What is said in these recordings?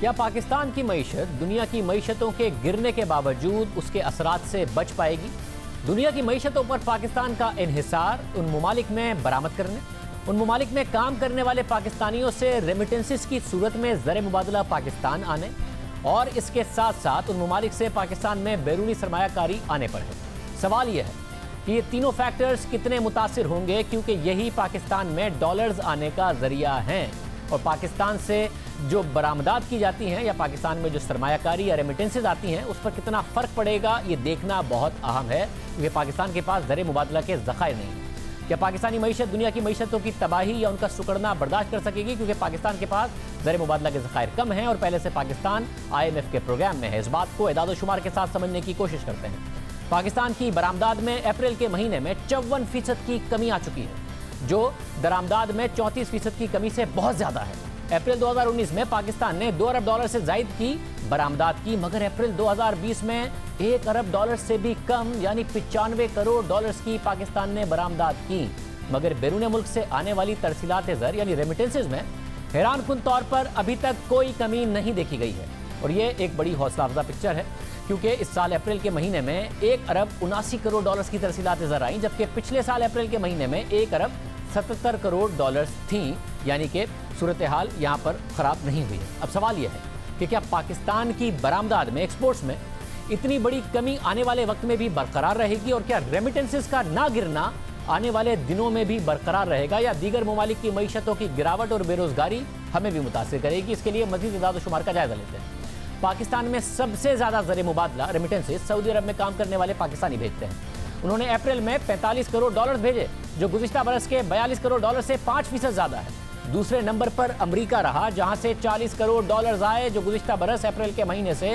क्या पाकिस्तान की मईशत दुनिया की मईशतों के गिरने के बावजूद उसके असरात से बच पाएगी? दुनिया की मईशतों पर पाकिस्तान का इन्हिसार उन ममालिक में बरामद करने, उन ममालिक में काम करने वाले पाकिस्तानियों से रेमिटेंसेस की सूरत में ज़र मुबादला पाकिस्तान आने और इसके साथ साथ उन ममालिक से पाकिस्तान में बैरूनी सरमायाकारी आने पर है। सवाल यह है कि ये तीनों फैक्टर्स कितने मुतासिर होंगे, क्योंकि यही पाकिस्तान में डॉलर्स आने का जरिया हैं और पाकिस्तान से जो बरामदात की जाती हैं या पाकिस्तान में जो सरमायाकारी या रेमिटेंसेज आती हैं उस पर कितना फ़र्क पड़ेगा, ये देखना बहुत अहम है, क्योंकि पाकिस्तान के पास ज़र मुबादला के ज़खायर नहीं है। क्या पाकिस्तानी मईशत दुनिया की मईशतों की तबाही या उनका सुकड़ना बर्दाश्त कर सकेगी, क्योंकि पाकिस्तान के पास ज़र मुबादला के ज़खायर कम हैं और पहले से पाकिस्तान IMF के प्रोग्राम में है। इस बात को एदाद शुमार के साथ समझने की कोशिश करते हैं। पाकिस्तान की बरामदाद में अप्रैल के महीने में 54% की कमी आ चुकी है, जो दरामदाद में 34% की कमी से बहुत ज़्यादा है। अप्रैल 2019 में पाकिस्तान ने $2 अरब से जायद की बरामदाद की, मगर अप्रैल 2020 में $1 अरब से भी कम यानी $95 करोड़ की पाकिस्तान ने बरामदाद की। मगर बैरून मुल्क से आने वाली तरसीलात ज़र यानी रेमिटेंसेज में हैरानकुन तौर पर अभी तक कोई कमी नहीं देखी गई है और ये एक बड़ी हौसला अफजा पिक्चर है, क्योंकि इस साल अप्रैल के महीने में $1 अरब 79 करोड़ की तरसीलात ज़र आई, जबकि पिछले साल अप्रैल के महीने में $1 अरब 77 करोड़ थी, यानी कि सूरत हाल यहाँ पर ख़राब नहीं हुई है। अब सवाल यह है कि क्या पाकिस्तान की बरामदाद में, एक्सपोर्ट्स में इतनी बड़ी कमी आने वाले वक्त में भी बरकरार रहेगी और क्या रेमिटेंसेस का ना गिरना आने वाले दिनों में भी बरकरार रहेगा या दीगर ममालिक की मईशतों की गिरावट और बेरोजगारी हमें भी मुतासिर करेगी? इसके लिए मज़ीद इदाद शुमार का जायजा लेते हैं। पाकिस्तान में सबसे ज़्यादा ज़र मुबादला रेमिटेंसेस सऊदी अरब में काम करने वाले पाकिस्तानी भेजते हैं। उन्होंने अप्रैल में $45 करोड़ भेजे, जो गुज़िश्ता बरस के $42 करोड़ से 5% ज़्यादा है। दूसरे नंबर पर अमेरिका रहा, जहां से $40 करोड़ आए, जो गुज़िश्ता बरस अप्रैल के महीने से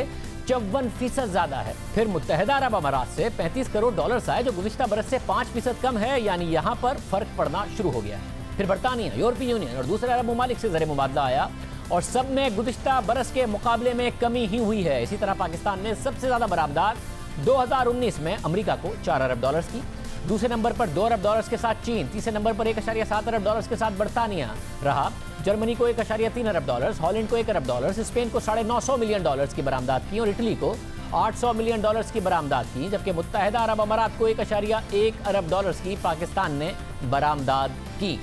54% ज़्यादा है। फिर मुत्तहिदा अरब अमारात से $35 करोड़ आए, जो गुज़िश्ता बरस से 5% कम है, यानी यहाँ पर फ़र्क पड़ना शुरू हो गया है। फिर बरतानिया, यूरोपीय यूनियन और दूसरे अरब ममालिक से ज़र मुबादला आया और सब में गुज़िश्ता बरस के मुकाबले में कमी ही हुई है। इसी तरह पाकिस्तान ने सबसे ज़्यादा बरामदाद 2019 में अमेरिका को $4 अरब की, दूसरे नंबर पर $2 अरब के साथ चीन, तीसरे नंबर पर $1.7 अरब के साथ बरतानिया रहा, जर्मनी को $1.3 अरब, हॉलैंड को $1 अरब, स्पेन को $950 मिलियन की बरामदाद की और इटली को $800 मिलियन की बरामदाद की, जबकि मुत्तहिदा अरब अमारात को $1.1 अरब की पाकिस्तान ने बरामदाद की।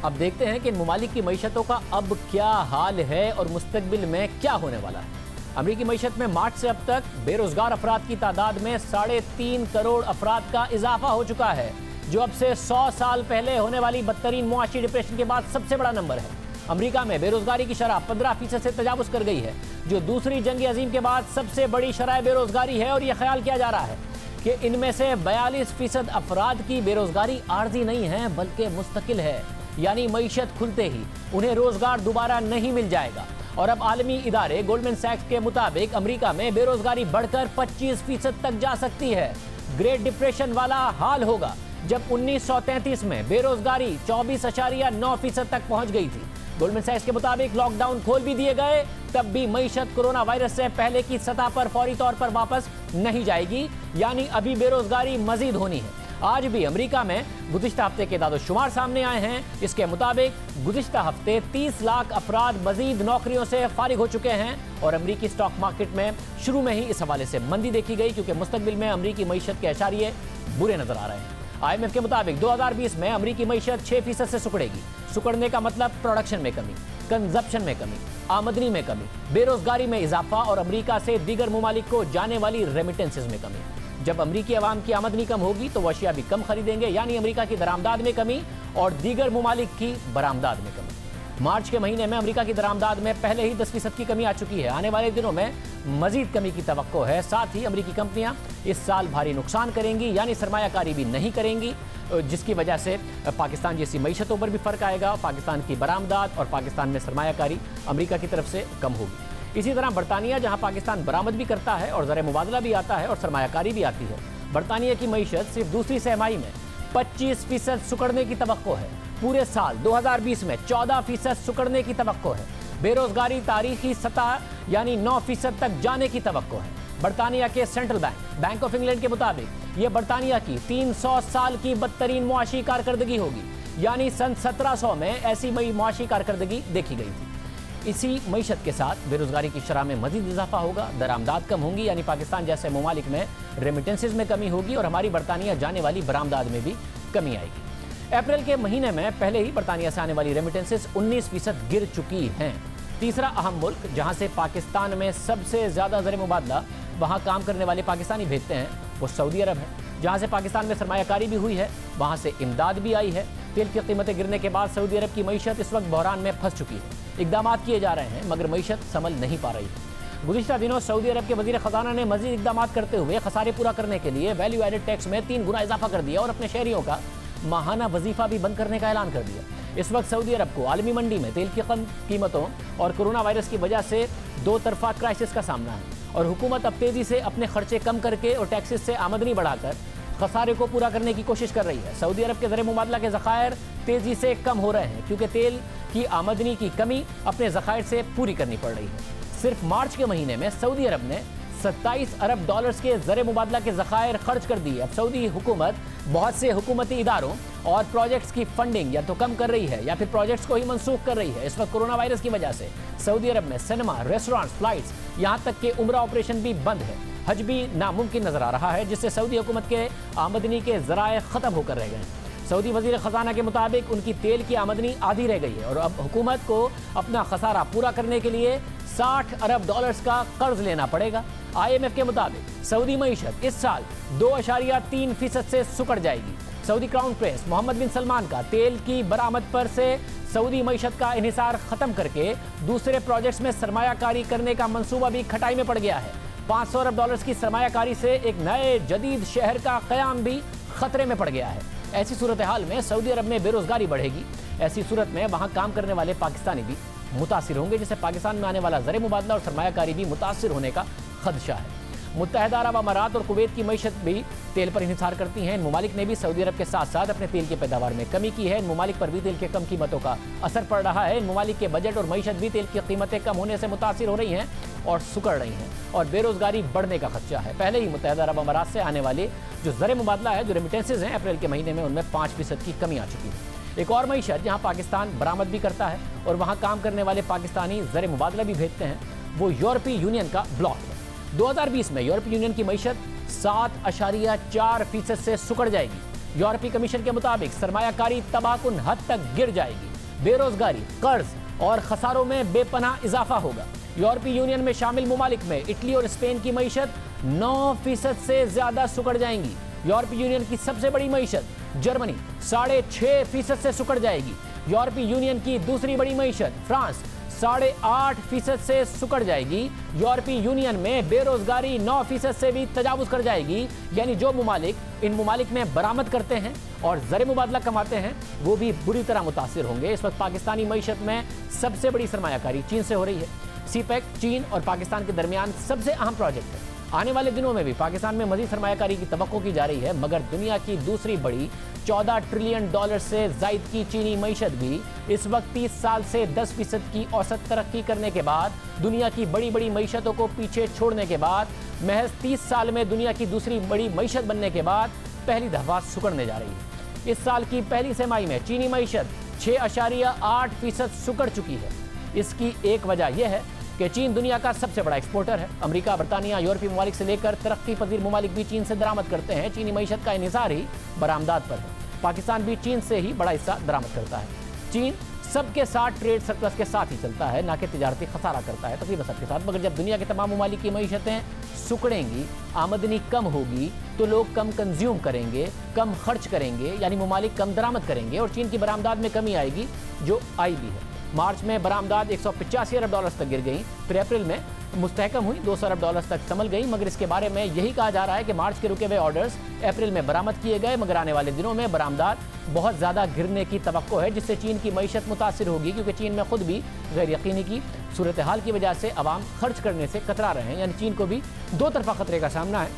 अब देखते हैं कि इन ममालिक की मईशतों का अब क्या हाल है और मुस्तकबिल में क्या होने वाला है। अमरीकी मईशत में मार्च से अब तक बेरोजगार अफराद की तादाद में 3.5 करोड़ अफराद का इजाफा हो चुका है, जो अब से 100 साल पहले होने वाली बदतरीन मुआशी डिप्रेशन के बाद सबसे बड़ा नंबर है। अमरीका में बेरोजगारी की शरह 15% से तजावुज कर गई है, जो दूसरी जंग अजीम के बाद सबसे बड़ी शरह बेरोजगारी है और यह ख्याल किया जा रहा है कि इनमें से 42% अफराद की बेरोजगारी आर्जी नहीं है बल्कि मुस्तकिल है, यानी मईशत खुलते ही उन्हें रोजगार दोबारा नहीं मिल जाएगा। और अब आलमी इदारे गोल्डमैन सैक्स के मुताबिक अमेरिका में बेरोजगारी बढ़कर 25% तक जा सकती है। ग्रेट डिप्रेशन वाला हाल होगा जब 1933 में बेरोजगारी 24.9% तक पहुंच गई थी। गोल्डमैन सैक्स के मुताबिक लॉकडाउन खोल भी दिए गए, तब भी मईशत कोरोना वायरस से पहले की सतह पर फौरी तौर पर वापस नहीं जाएगी, यानी अभी बेरोजगारी मजीद होनी है। आज भी अमेरिका में गुज़िश्ता हफ्ते के दादो शुमार सामने आए हैं। इसके मुताबिक गुज़िश्ता हफ्ते 30 लाख अफराद मजीद नौकरियों से फारिग हो चुके हैं और अमरीकी स्टॉक मार्केट में शुरू में ही इस हवाले से मंदी देखी गई, क्योंकि मुस्तकबिल में अमरीकी मईशत के इशारे बुरे नजर आ रहे हैं। IMF के मुताबिक 2020 में अमरीकी मईशत 6% से सुकड़ेगी। सुकड़ने का मतलब प्रोडक्शन में कमी, कंजप्शन में कमी, आमदनी में कमी, बेरोजगारी में इजाफा और अमरीका से दीगर ममालिक को जाने वाली रेमिटेंसेज में कमी। जब अमरीकी अवाम की आमदनी कम होगी तो अशिया भी कम खरीदेंगे, यानी अमरीका की दरामदाद में कमी और दीगर ममालिक की बरामदाद में कमी। मार्च के महीने में अमरीका की दरामदाद में पहले ही 10% की कमी आ चुकी है। आने वाले दिनों में मजीद कमी की तवक्को है। साथ ही अमरीकी कंपनियां इस साल भारी नुकसान करेंगी, यानी सरमायाकारी भी नहीं करेंगी, जिसकी वजह से पाकिस्तान जैसी मईशतों पर भी फ़र्क आएगा। पाकिस्तान की बरामदाद और पाकिस्तान में सरमायाकारी अमरीका की तरफ से कम होगी। इसी तरह बरतानिया, जहां पाकिस्तान बरामद भी करता है और ज़र मुबादला भी आता है और सरमायाकारी भी आती है, बरतानिया की मईशत सिर्फ दूसरी तिमाही में 25% सुकड़ने की तवक्को है। पूरे साल 2020 में 14% सुकड़ने की तवक्को है। बेरोजगारी तारीखी सतह यानी 9% तक जाने की तवक्को है। बरतानिया के सेंट्रल बैंक ऑफ इंग्लैंड के मुताबिक ये बरतानिया की 300 साल की बदतरीन मुआशी कारकर्दगी होगी, यानी सन 1700 में ऐसी मुआशी कारकर्दगी देखी गई थी। इसी मईशत के साथ बेरोजगारी की शरह में मजीद इजाफा होगा, दरामदाद कम होंगी, यानी पाकिस्तान जैसे ममालिक में रेमिटेंसेज में कमी होगी और हमारी बरतानिया जाने वाली बरामदाद में भी कमी आएगी। अप्रैल के महीने में पहले ही बरतानिया से आने वाली रेमिटेंसेज 19% गिर चुकी हैं। तीसरा अहम मुल्क जहां से पाकिस्तान में सबसे ज़्यादा ज़र मुबादला वहां काम करने वाले पाकिस्तानी भेजते हैं वो सऊदी अरब है। जहां से पाकिस्तान में सरमायाकारी भी हुई है, वहां से इमदाद भी आई है। तेल की कीमतें गिरने के बाद सऊदी अरब की मईशत इस वक्त बहरान में फंस चुकी है। इकदाम किए जा रहे हैं मगर मईशत संभल नहीं पा रही है। गुज़िश्ता दिनों सऊदी अरब के वज़ीर ख़जाना ने मज़ीद इकदाम करते हुए खसारे पूरा करने के लिए वैल्यू एडेड टैक्स में 3 गुना इजाफा कर दिया और अपने शहरियों का माहाना वजीफा भी बंद करने का ऐलान कर दिया। इस वक्त सऊदी अरब को आलमी मंडी में तेल की कम कीमतों और कोरोना वायरस की वजह से दो तरफा क्राइसिस का सामना है और हुकूमत अब तेज़ी से अपने खर्चे कम करके और टैक्सेस से आमदनी बढ़ाकर खसारे को पूरा करने की कोशिश कर रही है। सऊदी अरब के ज़र मुबादला के ज़खायर तेज़ी से कम हो रहे हैं क्योंकि तेल की आमदनी की कमी अपने ज़खायर से पूरी करनी पड़ रही है। सिर्फ मार्च के महीने में सऊदी अरब ने 27 अरब डॉलर्स के ज़र मुबादला के ज़खायर खर्च कर दिए। अब सऊदी हुकूमत बहुत से हुकूमती इदारों और प्रोजेक्ट्स की फंडिंग या तो कम कर रही है या फिर प्रोजेक्ट्स को ही मनसूख कर रही है। इस वक्त कोरोना वायरस की वजह से सऊदी अरब में सिनेमा, रेस्टोरेंट्स, फ्लाइट्स, यहाँ तक कि उम्रा ऑपरेशन भी बंद है। हज भी नामुमकिन नजर आ रहा है जिससे सऊदी हुकूमत के आमदनी के ज़राए ख़त्म होकर रह गए। सऊदी वज़ीर ख़जाना के मुताबिक उनकी तेल की आमदनी आधी रह गई है और अब हुकूमत को अपना खसारा पूरा करने के लिए 60 अरब डॉलर्स का कर्ज लेना पड़ेगा। IMF के मुताबिक सऊदी मईशत इस साल 2.3% से सुकड़ जाएगी। सऊदी क्राउन प्रिंस मोहम्मद बिन सलमान का तेल की बरामद पर से सऊदी मईशत का इन्हिसार ख़त्म करके दूसरे प्रोजेक्ट्स में सरमायाकारी करने का मंसूबा भी खटाई में पड़ गया है। 500 अरब डॉलर्स की सरमायाकारी से एक नए जदीद शहर का क़याम भी खतरे में पड़ गया है। ऐसी सूरत हाल में सऊदी अरब में बेरोजगारी बढ़ेगी। ऐसी सूरत में वहाँ काम करने वाले पाकिस्तानी भी मुतासिर होंगे जिससे पाकिस्तान में आने वाला ज़र मुबादला और सरमायाकारी भी मुतासिर होने का खदशा है। मुत्तहिदा अरब अमारात और कुवैत की मईशत भी तेल पर इन्हिसार करती हैं। इन ममालिक ने भी सऊदी अरब के साथ साथ अपने तेल की पैदावार में कमी की है। इन ममालिक पर भी तेल के कम कीमतों का असर पड़ रहा है। इन ममालिक के बजट और मईशत भी तेल की कीमतें कम होने से मुतासिर हो रही हैं और सुकड़ रही हैं और बेरोजगारी बढ़ने का खदशा है। पहले ही मुत्तहिदा अरब अमारात से आने वाले जो ज़र मुबादला है, जो रेमिटेंसेज हैं, अप्रैल के महीने में उनमें 5% की कमी आ चुकी है। एक और मईशत जहाँ पाकिस्तान बरामद भी करता है और वहाँ काम करने वाले पाकिस्तानी ज़र मुबादला भी भेजते हैं वो यूरोपीय यूनियन का ब्लॉक है। 2020 में यूरोपीय यूनियन की मईशत 7.4% से सुकड़ जाएगी। यूरोपीय कमीशन के मुताबिक सरमायाकारी तबाहकुन हद तक गिर जाएगी। बेरोजगारी, कर्ज और खसारों में बेपनाह इजाफा होगा। यूरोपीय यूनियन में शामिल ममालिक में इटली और स्पेन की मईशत 9% से ज्यादा सुकड़ जाएंगी। यूरोपीय यूनियन की सबसे बड़ी मईशत जर्मनी 6.5% से सुकड़ जाएगी। यूरोपीय यूनियन की दूसरी बड़ी मईशत फ्रांस 8.5% से सुकड़ जाएगी। यूरोपीय यूनियन में बेरोजगारी 9% से भी तजावुज कर जाएगी। यानी जो ममालिक इन ममालिक में बरामद करते हैं और ज़र मुबादला कमाते हैं वो भी बुरी तरह मुतासिर होंगे। इस वक्त पाकिस्तानी मईशत में सबसे बड़ी सरमायाकारी चीन से हो रही है। सीपेक चीन और पाकिस्तान के दरमियान सबसे अहम प्रोजेक्ट है। आने वाले दिनों में भी पाकिस्तान में मजीद सरमायाकारी की तवक्को की जा रही है मगर दुनिया की दूसरी बड़ी 14 ट्रिलियन डॉलर से जायद की चीनी मईशत भी इस वक्त 30 साल से 10% की औसत तरक्की करने के बाद, दुनिया की बड़ी बड़ी मईशतों को पीछे छोड़ने के बाद, महज 30 साल में दुनिया की दूसरी बड़ी मईशत बनने के बाद पहली दफा सुकड़ने जा रही है। इस साल की पहली तिमाही में चीनी मईशत 6.8% सुकड़ चुकी है। इसकी एक वजह यह है कि चीन दुनिया का सबसे बड़ा एक्सपोर्टर है। अमेरिका, बरतानिया, यूरोपीय ममालिक से लेकर तरक्की पजीर ममालिक भी चीन से दरामद करते हैं। चीनी मईशत का इन्हिसार ही बरामदात पर है। पाकिस्तान भी चीन से ही बड़ा हिस्सा दरामद करता है। चीन सबके साथ ट्रेड सरप्लस के साथ ही चलता है, ना कि तिजारती खसारा करता है तकरीबन सबके साथ। मगर जब दुनिया के तमाम ममालिक की मईशतें सुकड़ेंगी, आमदनी कम होगी तो लोग कम कंज्यूम करेंगे, कम खर्च करेंगे, यानी ममालिक कम दरामद करेंगे और चीन की बरामदात में कमी आएगी जो आई भी है। मार्च में बरामदात 185 अरब डॉलर्स तक गिर गई, फिर अप्रैल में मुस्तहकम हुई, 200 अरब डॉलर्स तक संभल गई। मगर इसके बारे में यही कहा जा रहा है कि मार्च के रुके हुए ऑर्डर्स अप्रैल में बरामद किए गए मगर आने वाले दिनों में बरामदात बहुत ज़्यादा गिरने की तवक्को है जिससे चीन की मईशत मुतासिर होगी क्योंकि चीन में खुद भी गैर यकीनी की सूरत हाल की वजह से अवाम खर्च करने से कतरा रहे हैं। यानी चीन को भी दो तरफा खतरे का सामना है,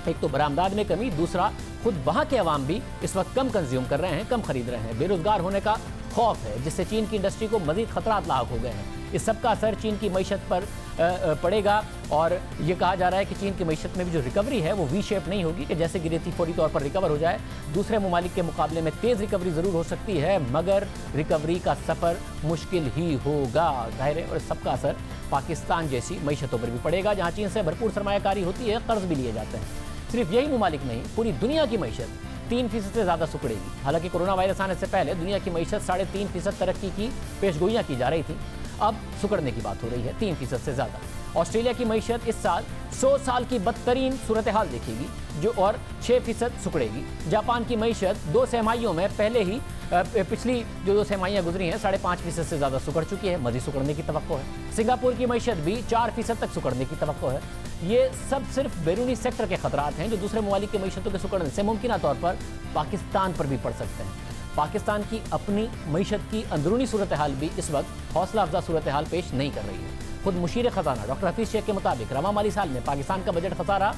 एक तो बरामदात में कमी, दूसरा खुद वहाँ के अवाम भी इस वक्त कम कंज्यूम कर रहे हैं, कम खरीद रहे हैं। बेरोजगार होने का खौफ है, जिससे चीन की इंडस्ट्री को मजीद खतरात लाक हो गए हैं। इस सब का असर चीन की मईशत पर पड़ेगा और ये कहा जा रहा है कि चीन की मईशत में भी जो रिकवरी है वो वी शेप नहीं होगी कि जैसे गिरी थी फौरी तौर पर रिकवर हो जाए। दूसरे ममालिक के मुकाबले में तेज़ रिकवरी ज़रूर हो सकती है, मगर रिकवरी का सफ़र मुश्किल ही होगा जाहिर है। और सबका असर पाकिस्तान जैसी मईशतों पर भी पड़ेगा, जहाँ चीन से भरपूर सरमायाकारी होती है, कर्ज भी लिए जाते हैं। सिर्फ यही ममालिक नहीं, पूरी दुनिया की मईशत 3% से ज़्यादा सुकड़ेगी। हालांकि कोरोना वायरस आने से पहले दुनिया की मईशत 3.5% तरक्की की पेशगोइयाँ की जा रही थी, अब सुकड़ने की बात हो रही है 3% से ज़्यादा। ऑस्ट्रेलिया की मईशत इस साल 100 साल की बदतरीन सूरत हाल देखेगी जो और 6% सुकड़ेगी। जापान की मईशत 2 तिमाहियों में पहले ही पिछली जो 2 तिमाहियाँ गुजरी हैं 5.5% से ज़्यादा सुकड़ चुकी है, मज़ीद सुकड़ने की तवक्को है। सिंगापुर की मईशत भी 4% तक सुकड़ने की तवक्को है। ये सब सिर्फ बैरूनी सेक्टर के खतरात हैं जो दूसरे ममालिक की मईशतों के सुकड़ने से मुमकिन तौर पर पाकिस्तान पर भी पड़ सकते हैं। पाकिस्तान की अपनी मईशत की अंदरूनी सूरत हाल भी इस वक्त हौसला अफजा सूरत हाल पेश नहीं कर रही है। खुद मुशीर ख़जाना डॉक्टर हफीज़ शेख के मुताबिक रवा माली साल में पाकिस्तान का बजट खसारा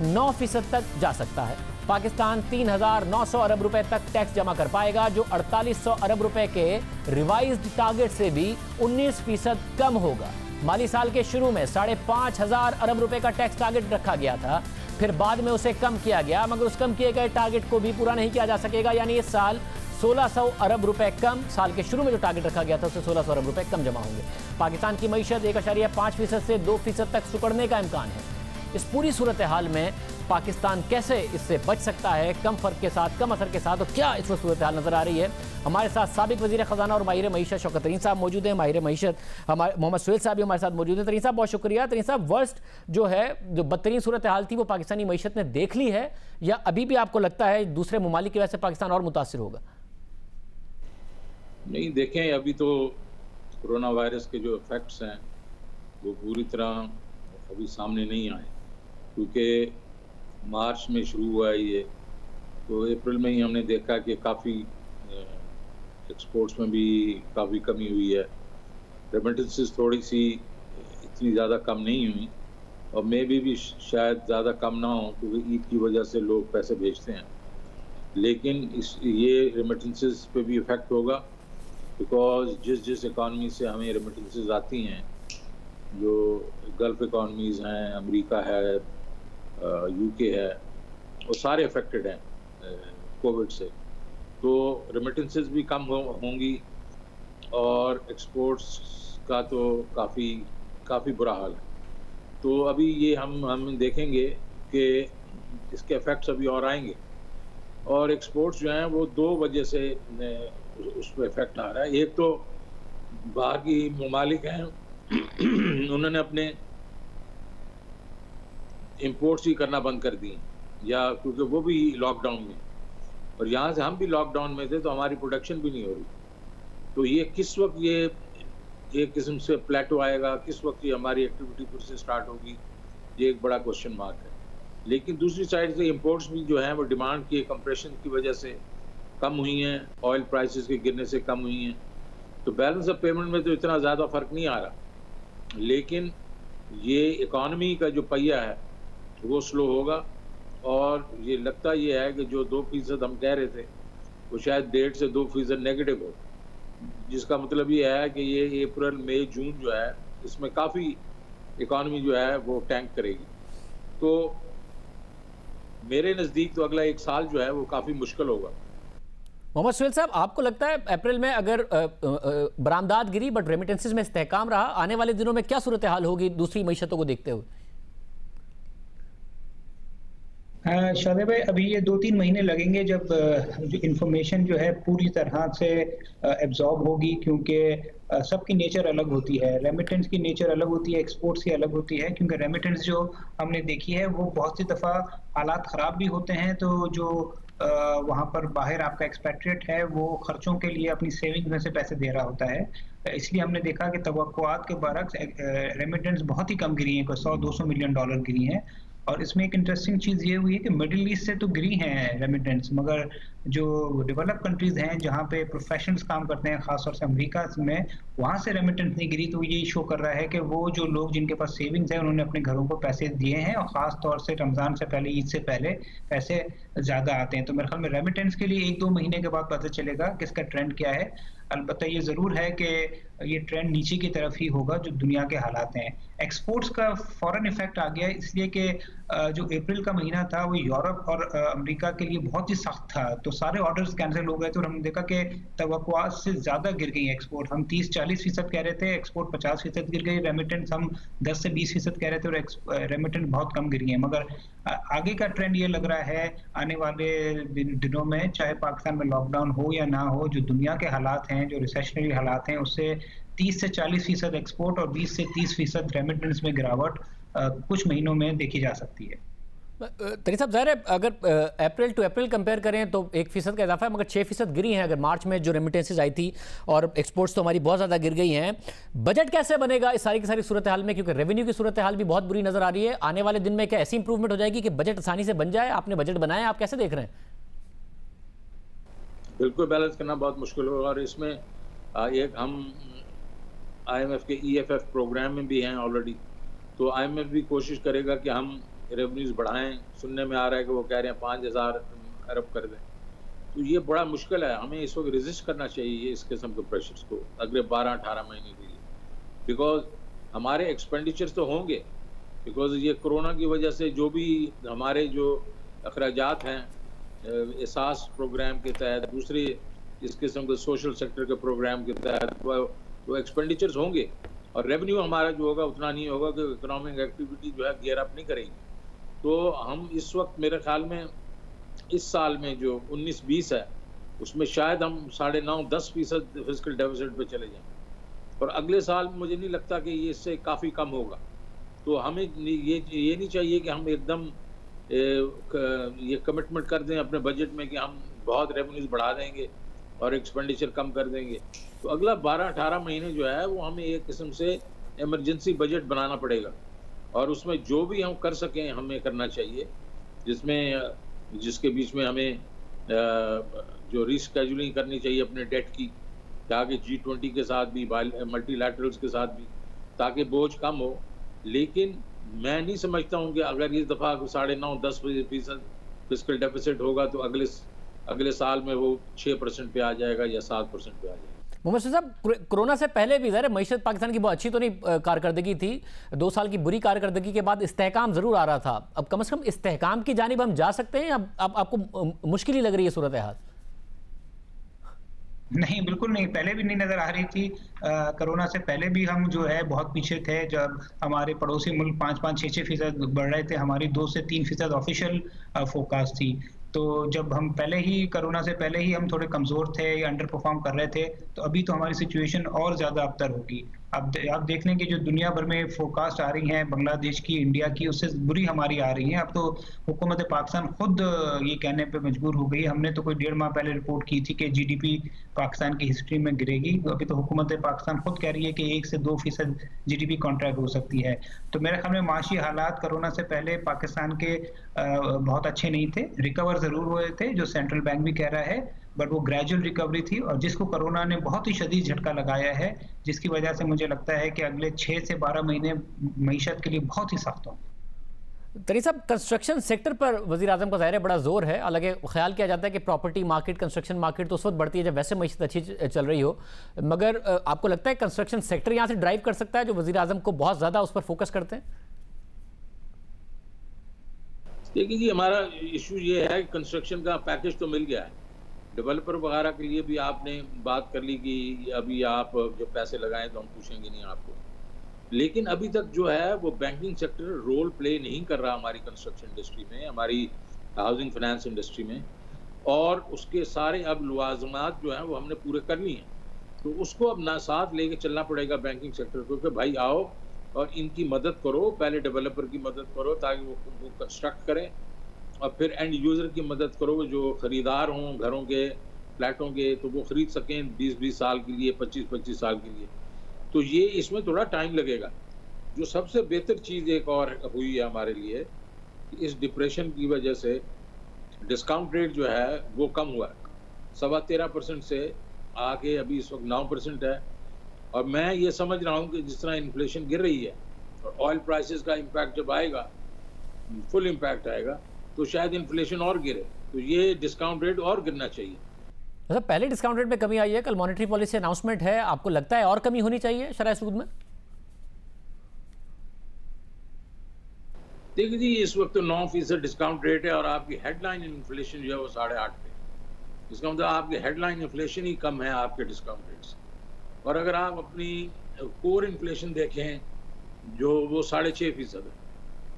9% तक जा सकता है। पाकिस्तान 3,900 अरब रुपए तक टैक्स जमा कर पाएगा, जो 4,800 अरब रुपए के रिवाइज्ड टारगेट से भी 19% कम होगा। माली साल के शुरू में 5,500 अरब रुपए का टैक्स टारगेट रखा गया था, फिर बाद में उसे कम किया गया, मगर उस कम किए गए टारगेट को भी पूरा नहीं किया जा सकेगा। यानी इस साल 1,600 अरब रुपए कम, साल के शुरू में जो टारगेट रखा गया था उससे 1,600 अरब रुपए कम जमा होंगे। पाकिस्तान की मईशत 1.5% से 2% तक सुकड़ने का इम्कान है। इस पूरी सूरत हाल में पाकिस्तान कैसे इससे बच सकता है, कम फ़र्क के साथ, कम असर के साथ, और क्या इस वक्त सूरत हाल नज़र आ रही है। हमारे साथ साबिक वज़ीर ख़जाना और माहिर मईशत शौकत तरीन साहब मौजूद हैं। माहिर मईशत हमारे मोहम्मद सुहेल साहब भी हमारे साथ मौजूद हैं। तरीन साहब बहुत शुक्रिया। तरीन साहब, वर्स्ट जो है, जो बदतरीन सूरत हाल थी वो पाकिस्तानी मईशत ने देख ली है, या अभी भी आपको लगता है दूसरे ममालिक की वजह से पाकिस्तान और मुतासिर होगा? नहीं, देखें, अभी तो कोरोना वायरस के जो इफ़ेक्ट्स हैं वो पूरी तरह अभी सामने नहीं आए, क्योंकि मार्च में शुरू हुआ है ये, तो अप्रैल में ही हमने देखा कि काफ़ी एक्सपोर्ट्स में भी काफ़ी कमी हुई है। रेमिटेंसेस थोड़ी सी इतनी ज़्यादा कम नहीं हुई, और मे भी शायद ज़्यादा कम ना हो, क्योंकि ईद की वजह से लोग पैसे भेजते हैं। लेकिन ये रेमिटेंसेस पे भी इफ़ेक्ट होगा, बिकॉज जिस इकॉनमी से हमें रेमिटेंसेस आती हैं, जो गल्फ़ इकॉनमीज़ हैं, अमेरिका है, यूके है, वो सारे अफेक्टेड हैं कोविड से, तो रेमिटेंसेस भी कम होंगी और एक्सपोर्ट्स का तो काफ़ी बुरा हाल है। तो अभी ये हम देखेंगे कि इसके इफ़ेक्ट्स अभी और आएंगे, और एक्सपोर्ट्स जो हैं वो 2 वजह से उस पर इफ़ेक्ट आ रहा है। एक तो बाहर की ममालिक हैं उन्होंने अपने इंपोर्ट्स ही करना बंद कर दी, या क्योंकि वो भी लॉकडाउन में, और यहाँ से हम भी लॉकडाउन में थे, तो हमारी प्रोडक्शन भी नहीं हो रही। तो ये किस वक्त ये एक किस्म से प्लेटो आएगा, किस वक्त ये हमारी एक्टिविटी फिर से स्टार्ट होगी, ये एक बड़ा क्वेश्चन मार्क है। लेकिन दूसरी साइड से इंपोर्ट्स भी जो हैं वो डिमांड की कंप्रेशन की वजह से कम हुई हैं, ऑयल प्राइसेस के गिरने से कम हुई हैं। तो बैलेंस ऑफ पेमेंट में तो इतना ज़्यादा फ़र्क नहीं आ रहा, लेकिन ये इकॉनमी का जो पहिया है वो स्लो होगा, और ये लगता ये है कि जो 2% हम कह रहे थे वो शायद 1.5 से 2% नेगेटिव हो, जिसका मतलब ये है कि ये अप्रैल मई जून जो है इसमें काफ़ी इकॉनमी जो है वो टैंक करेगी। तो मेरे नज़दीक तो अगला 1 साल जो है वो काफ़ी मुश्किल होगा। मोहम्मद सुहेल साहब, आपको लगता है अप्रैल में अगर बरामदात गिरी बट रेमिटेंसेस में इस्तेहकाम रहा, आने वाले दिनों में क्या सूरत हाल होगी दूसरी मईशतों को देखते हुए? शादे भाई, अभी ये 2-3 महीने लगेंगे जब जो इन्फॉर्मेशन जो है पूरी तरह से एब्जॉर्ब होगी, क्योंकि सबकी नेचर अलग होती है। रेमिटेंस की नेचर अलग होती है, एक्सपोर्ट्स की अलग होती है, क्योंकि रेमिटेंस जो हमने देखी है वो बहुत सी दफ़ा हालात ख़राब भी होते हैं, तो जो वहाँ पर बाहर आपका एक्सपेट्रिएट है वो खर्चों के लिए अपनी सेविंग में से पैसे दे रहा होता है। इसलिए हमने देखा कि तवक्कुआत के बरक्स रेमिटेंस बहुत ही कम गिरी हैं, 100-200 मिलियन डॉलर गिरी हैं। और इसमें एक इंटरेस्टिंग चीज़ ये हुई है कि मिडिल ईस्ट से तो गिरी हैं रेमिटेंस, मगर जो डेवलप कंट्रीज़ हैं जहाँ पे प्रोफेशनल्स काम करते हैं, ख़ासतौर से अमेरिका में, वहाँ से रेमिटेंस नहीं गिरी। तो यही शो कर रहा है कि वो जो लोग जिनके पास सेविंग्स है उन्होंने अपने घरों को पैसे दिए हैं, और ख़ास तौर से रमज़ान से पहले, ईद से पहले पैसे ज़्यादा आते हैं। तो मेरे ख्याल में रेमिटेंस के लिए 1-2 महीने के बाद पता चलेगा कि इसका ट्रेंड क्या है। अलबत्ता ये ज़रूर है कि ये ट्रेंड नीचे की तरफ ही होगा जो दुनिया के हालात हैं। एक्सपोर्ट्स का फ़ौरन इफ़ेक्ट आ गया है इसलिए कि जो अप्रैल का महीना था वो यूरोप और अमेरिका के लिए बहुत ही सख्त था, तो सारे ऑर्डर्स कैंसिल हो गए थे और हमने देखा कि तवक्कुआत से ज़्यादा गिर गई एक्सपोर्ट। हम 30-40% कह रहे थे, एक्सपोर्ट 50% गिर गई, रेमिटेंस हम 10 से 20% कह रहे थे और रेमिटेंस बहुत कम गिरी है। मगर आगे का ट्रेंड ये लग रहा है आने वाले दिनों में, चाहे पाकिस्तान में लॉकडाउन हो या ना हो, जो दुनिया के हालात हैं, जो रिसेशनरी हालात हैं, उससे 30 से 40% एक्सपोर्ट और 20 से 30% रेमिटेंस में गिरावट कुछ महीनों में देखी जा सकती है। तरी साहब, ज़ाहिर है अगर अप्रैल टू अप्रैल कंपेयर करें तो 1% का इजाफा है, मगर 6% गिरी हैं अगर मार्च में जो रेमिटेंसेज आई थी, और एक्सपोर्ट्स तो हमारी बहुत ज़्यादा गिर गई हैं। बजट कैसे बनेगा इस सारी की सारी सूरत हाल में, क्योंकि रेवेन्यू की सूरत हाल भी बहुत बुरी नज़र आ रही है। आने वाले दिन में क्या ऐसी इंप्रूवमेंट हो जाएगी कि बजट आसानी से बन जाए? आपने बजट बनाया, आप कैसे देख रहे हैं? बिल्कुल बैलेंस करना बहुत मुश्किल होगा, और इसमें एक हम IMF के EFF प्रोग्राम में भी हैं ऑलरेडी, तो IMF भी कोशिश करेगा कि हम रेवेन्यूज़ बढ़ाएं। सुनने में आ रहा है कि वो कह रहे हैं 5000 अरब कर दें, तो ये बड़ा मुश्किल है। हमें इस वक्त रेजिस्ट करना चाहिए इस किस्म के प्रेशर्स को अगले 12-18 महीने के लिए, बिकॉज हमारे एक्सपेंडिचर्स तो होंगे, बिकॉज ये कोरोना की वजह से जो भी हमारे जो अखराजात हैं एहसास प्रोग्राम के तहत, दूसरे इस किस्म के सोशल सेक्टर के प्रोग्राम के तहत वो एक्सपेंडिचर्स होंगे, और रेवेन्यू हमारा जो होगा उतना नहीं होगा कि इकोनॉमिक एक्टिविटी जो है गियर अप नहीं करेगी। तो हम इस वक्त मेरे ख्याल में इस साल में जो 19-20 है उसमें शायद हम 9.5-10% फिस्कल डेफिसिट पे चले जाएं, और अगले साल मुझे नहीं लगता कि ये इससे काफ़ी कम होगा। तो हमें ये नहीं चाहिए कि हम एकदम ये कमिटमेंट कर दें अपने बजट में कि हम बहुत रेवेन्यूज बढ़ा देंगे और एक्सपेंडिचर कम कर देंगे। तो अगला 12-18 महीने जो है वो हमें एक किस्म से इमरजेंसी बजट बनाना पड़ेगा, और उसमें जो भी हम कर सकें हमें करना चाहिए, जिसके बीच में हमें जो रिस्केड्यूलिंग करनी चाहिए अपने डेट की, ताकि G20 के साथ भी, मल्टीलैटरल्स के साथ भी, ताकि बोझ कम हो। लेकिन मैं नहीं समझता हूँ कि अगर इस दफ़ा 9.5-10% फिस्कल डेफिसिट होगा तो अगले साल में वो 6% पे आ जाएगा या 7% पे आ जाएगा। मोहम्मद साहब, कोरोना से पहले भी ज़ाहिर मईशत पाकिस्तान की बहुत अच्छी तो नहीं कारकर्दगी थी, 2 साल की बुरी कारकर्दगी के बाद इस्तेहकाम ज़रूर आ रहा था। अब कम से कम इस्तेहकाम की जानिब हम जा सकते हैं? अब आपको मुश्किल ही लग रही है सूरत हाल? नहीं, बिल्कुल नहीं, पहले भी नहीं नज़र आ रही थी। कोरोना से पहले भी हम जो है बहुत पीछे थे। जब हमारे पड़ोसी मुल्क 5-5, 6-6% बढ़ रहे थे, हमारी 2 से 3% ऑफिशियल फोरकास्ट थी। तो जब हम पहले ही कोरोना से पहले ही हम थोड़े कमज़ोर थे या अंडर परफॉर्म कर रहे थे, तो अभी तो हमारी सिचुएशन और ज़्यादा अबतर होगी। अब आप देख लें कि जो दुनिया भर में फोरकास्ट आ रही हैं, बांग्लादेश की, इंडिया की, उससे बुरी हमारी आ रही हैं। अब तो हुकूमत पाकिस्तान खुद ये कहने पे मजबूर हो गई। हमने तो कोई 1.5 माह पहले रिपोर्ट की थी कि GDP पाकिस्तान की हिस्ट्री में गिरेगी, अभी तो हुकूमत पाकिस्तान खुद कह रही है कि 1 से 2% GDP कॉन्ट्रैक्ट हो सकती है। तो मेरे ख्याल में माशी हालात कोरोना से पहले पाकिस्तान के बहुत अच्छे नहीं थे। रिकवर ज़रूर हुए थे, जो सेंट्रल बैंक भी कह रहा है, बट वो ग्रेजुअल रिकवरी थी, और जिसको कोरोना ने बहुत ही शदीद झटका लगाया है, जिसकी वजह से मुझे लगता है कि अगले 6 से 12 महीने मईशत के लिए बहुत ही सख्त होंगे। तरी साहब, कंस्ट्रक्शन सेक्टर पर वज़ीर आज़म का ज़ाहिर है बड़ा जोर है। हालांकि ख्याल किया जाता है कि प्रॉपर्टी मार्केट, कंस्ट्रक्शन मार्केट तो उस वक्त बढ़ती है जब वैसे मईशत अच्छी चल रही हो, मगर आपको लगता है कंस्ट्रक्शन सेक्टर यहाँ से ड्राइव कर सकता है, जो वज़ीर आज़म को बहुत ज़्यादा उस पर फोकस करते हैं? देखिए जी, हमारा इशू ये है कि कंस्ट्रक्शन का पैकेज तो मिल गया है, डेवलपर वगैरह के लिए भी आपने बात कर ली कि अभी आप जब पैसे लगाएं तो हम पूछेंगे नहीं आपको, लेकिन अभी तक जो है वो बैंकिंग सेक्टर रोल प्ले नहीं कर रहा हमारी कंस्ट्रक्शन इंडस्ट्री में, हमारी हाउसिंग फाइनेंस इंडस्ट्री में, और उसके सारे अब लवाजमात जो हैं वो हमने पूरे कर लिए हैं। तो उसको अब ना साथ लेके चलना पड़ेगा बैंकिंग सेक्टर को कि भाई आओ और इनकी मदद करो, पहले डेवलपर की मदद करो ताकि वो कंस्ट्रक्ट करें, और फिर एंड यूज़र की मदद करो, जो ख़रीदार हों घरों के, फ्लैटों के, तो वो ख़रीद सकें 20-20 साल के लिए, 25-25 साल के लिए। तो ये इसमें थोड़ा टाइम लगेगा। जो सबसे बेहतर चीज़ एक और हुई है हमारे लिए, इस डिप्रेशन की वजह से डिस्काउंट रेट जो है वो कम हुआ है, 13.25% से आके अभी इस वक्त 9% है। और मैं ये समझ रहा हूँ कि जिस तरह इन्फ्लेशन गिर रही है और ऑयल प्राइसेस का इम्पैक्ट जब आएगा, फुल इम्पैक्ट आएगा, तो शायद इन्फ्लेशन और गिरे, तो ये डिस्काउंट रेट और गिरना चाहिए। मतलब पहले डिस्काउंट रेट में कमी आई है, कल मॉनेटरी पॉलिसी अनाउंसमेंट है, आपको लगता है और कमी होनी चाहिए शरह सूद में? देखिए जी, इस वक्त तो 9% डिस्काउंट रेट है और आपकी हेडलाइन इन्फ्लेशन जो है वो 8.5 पे। इसका मतलब आपकी हेडलाइन इन्फ्लेशन ही कम है आपके डिस्काउंट रेट से। और अगर आप अपनी कोर इन्फ्लेशन देखें जो वो 6.5% है,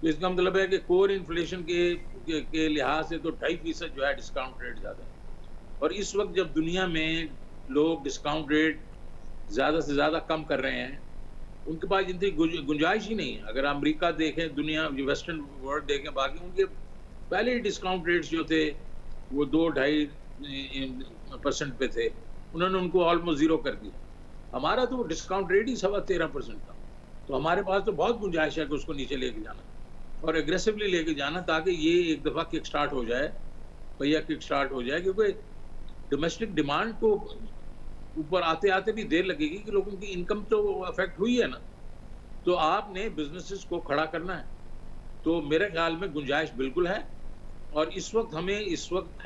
तो इसका मतलब है कि कोर इन्फ्लेशन के लिहाज से तो 2.5% जो है डिस्काउंट रेट ज़्यादा है। और इस वक्त जब दुनिया में लोग डिस्काउंट रेट ज़्यादा से ज़्यादा कम कर रहे हैं, उनके पास इतनी गुंजाइश ही नहीं है। अगर अमेरिका देखें, दुनिया वेस्टर्न वर्ल्ड देखें, बाकी उनके पहले ही डिस्काउंट रेट्स जो थे वो 2-2.5% पे थे, उन्होंने उनको ऑलमोस्ट ज़ीरो कर दिया। हमारा तो डिस्काउंट रेट ही 13.25% था। तो हमारे पास तो बहुत गुंजाइश है कि उसको नीचे लेके जाना और एग्रेसिवली लेके जाना, ताकि ये एक दफ़ा किक स्टार्ट हो जाए, भैया किक स्टार्ट हो जाए। क्योंकि डोमेस्टिक डिमांड को ऊपर आते आते भी देर लगेगी कि लोगों की इनकम तो अफेक्ट हुई है ना, तो आपने बिजनेसेस को खड़ा करना है। तो मेरे ख्याल में गुंजाइश बिल्कुल है और इस वक्त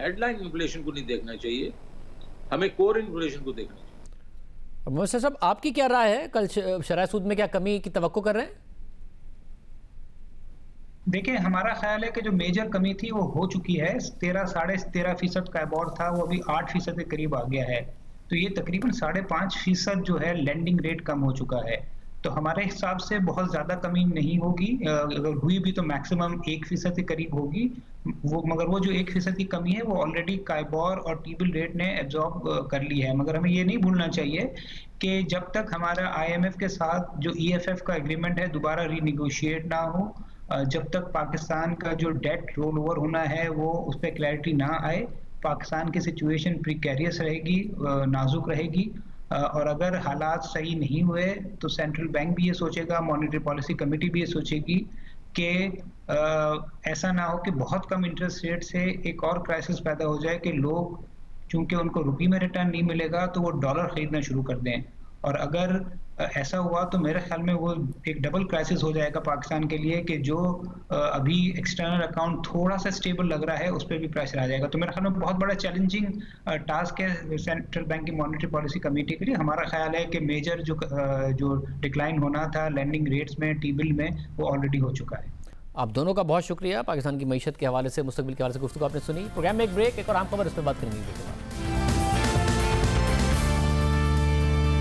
हेडलाइन इन्फ्लेशन को नहीं देखना चाहिए, हमें कोर इन्फ्लेशन को देखना चाहिए। मोहसिन साहब, आपकी क्या राय है, कल शरह सूद में क्या कमी की तवक्को कर रहे हैं? देखिए, हमारा ख्याल है कि जो मेजर कमी थी वो हो चुकी है। 13-13.5% का एबॉर्ड था, वो अभी 8% के करीब आ गया है। तो ये तकरीबन 5.5% जो है लेंडिंग रेट कम हो चुका है। तो हमारे हिसाब से बहुत ज़्यादा कमी नहीं होगी, अगर हुई भी तो मैक्सिमम 1% के करीब होगी वो। मगर वो जो 1% की कमी है वो ऑलरेडी काइबोर और टी-बिल रेट ने एब्जॉर्ब कर ली है। मगर हमें ये नहीं भूलना चाहिए कि जब तक हमारा IMF के साथ जो EFF का एग्रीमेंट है दोबारा रीनिगोशिएट ना हो, जब तक पाकिस्तान का जो डेट रोल ओवर होना है वो उस पर क्लैरिटी ना आए, पाकिस्तान की सिचुएशन प्रिकैरियस रहेगी, नाजुक रहेगी। और अगर हालात सही नहीं हुए तो सेंट्रल बैंक भी ये सोचेगा, मॉनेटरी पॉलिसी कमेटी भी ये सोचेगी कि ऐसा ना हो कि बहुत कम इंटरेस्ट रेट से एक और क्राइसिस पैदा हो जाए कि लोग, चूंकि उनको रुपये में रिटर्न नहीं मिलेगा तो वो डॉलर खरीदना शुरू कर दें। और अगर ऐसा हुआ तो मेरे ख्याल में वो एक डबल क्राइसिस हो जाएगा पाकिस्तान के लिए कि जो अभी एक्सटर्नल अकाउंट थोड़ा सा स्टेबल लग रहा है उस पर भी प्रेशर आ जाएगा। तो मेरे ख्याल में बहुत बड़ा चैलेंजिंग टास्क है सेंट्रल बैंक की मॉनेटरी पॉलिसी कमेटी के लिए। हमारा ख्याल है कि मेजर जो डिक्लाइन होना था लैंडिंग रेट्स में, टी-बिल में, वो ऑलरेडी हो चुका है। आप दोनों का बहुत शुक्रिया। पाकिस्तान की मईशत के हवाले से, मुस्तकबिल के हवाले से गुफ्तगू आपने सुनी। प्रोग्राम में एक ब्रेक, एक और आम खबर, इस पर बात करेंगे।